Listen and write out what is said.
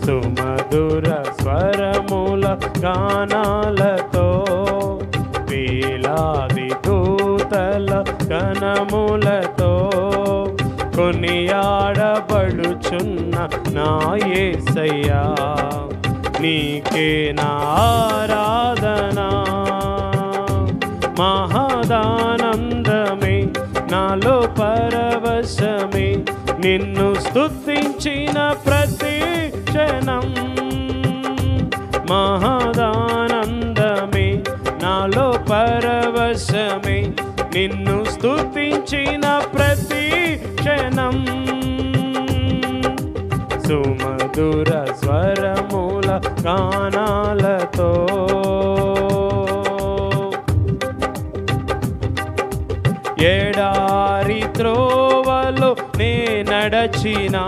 సుమధుర స్వరముల గానాలతో వేలాది దూతల గణములతో కొనియాడబడుచున్న నా యేసయ్యా, నీకే నా ఆరాధనా. మహదానందమే నాలో పరవశమే, నిన్ను స్తుతించిన ప్రతి క్షణం. మహదానందమే నాలో పరవశమే, నిన్ను స్తుతించిన ప్రతి క్షణం. సుమధుర స్వరముల గానాలతో ఎడారి త్రోవలో నే నడచినా